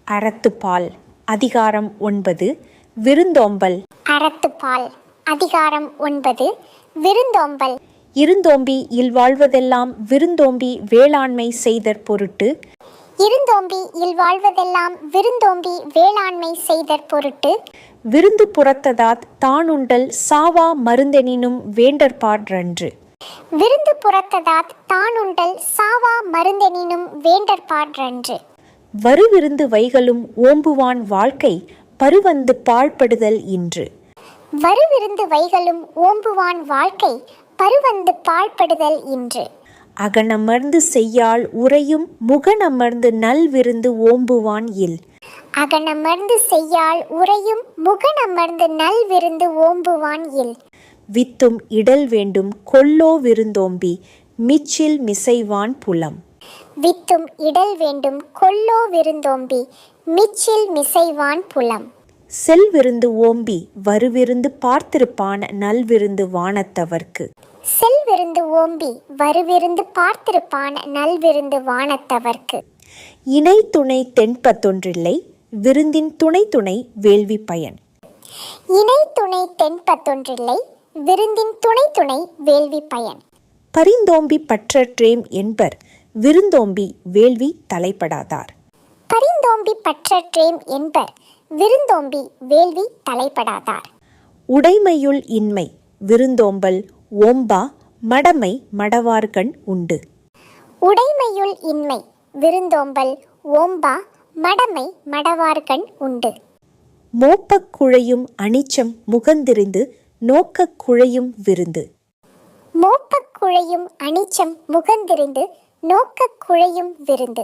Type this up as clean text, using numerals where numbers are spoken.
அறத்துப்பால் அதிகாரம் 9 விருந்தோம்பல். அறத்துப்பால் அதிகாரம் 9 விருந்தோம்பல். இருந்தோம்பி இல்வாழ்வதெல்லாம் விருந்தோம்பி வேளாண்மை செய்தற் பொருட்டு. இருந்தோம்பி இல்வாழ்வதெல்லாம் விருந்தோம்பி வேளாண்மை செய்தற் பொருட்டு. விருந்து புறத்ததாத் தானுண்டல் சாவா மருந்தெனினும் வேண்டற்பாறன்று. விருந்து புறத்ததாத் தானுண்டல் சாவா மருந்தெனினும் வேண்டற்பாறன்று. வருவிருந்து வைகளும் ஓம்புவான் வாழ்க்கை பருவந்து பாழ்படுதல் இன்று. வருவிருந்து வைகளும் ஓம்புவான் வாழ்க்கை பருவந்து பாழ்படுதல் இன்று. அகனமர்ந்து செய்யாள் உறையும் முகனமர்ந்து நல்விருந்து ஓம்புவான் இல். அகனமர்ந்து செய்யாள் உறையும் முகனமர்ந்து நல்விருந்து ஓம்புவான் இல். வித்தும் இடல் வேண்டும் கொல்லோ விருந்தோம்பி மிச்சில் மிசைவான் புலம். வித்தும் இடல் வேண்டும் கொல்லோ விருந்தோம்பி மிச்சில் மிசைவான் புலம். செல்விருந்து ஓம்பி வருவிருந்து பார்த்திருப்பான் நல்விருந்து வானத்தவர்க்கு. செல்விருந்து ஓம்பி வருவிருந்து பார்த்திருப்பான் நல்விருந்து வானத்தவர்க்கு. இணை துணை தென்பத்தொன்றில்லை விருந்தின் துணை துணை வேள்வி பயன். இணை துணை தென்பத்தொன்றில்லை விருந்தின் துணை துணை வேள்வி பயன். பரிந்தோம்பி பற்றற்றேம் என்பர் விருந்தோம்பி வேள்வி தலைப்படாதார். பரிந்தோம்பி பற்றற்றேம் என்பர் விருந்தோம்பி வேள்வி தலைப்படாதார். உடைமையுள் இன்மை விருந்தோம்பல் ஓம்பா மடமை மடவார்கண் உண்டு. உடைமையுள் இன்மை விருந்தோம்பல் ஓம்பா மடமை மடவார்கண் உண்டு. மோப்பக் குழையும் அனிச்சம் முகந்திருந்து நோக்கக் குழையும் விருந்து. மோப்பக் குழையும் அனிச்சம் முகந்திருந்து நோக்கக் குழையும் விருந்து.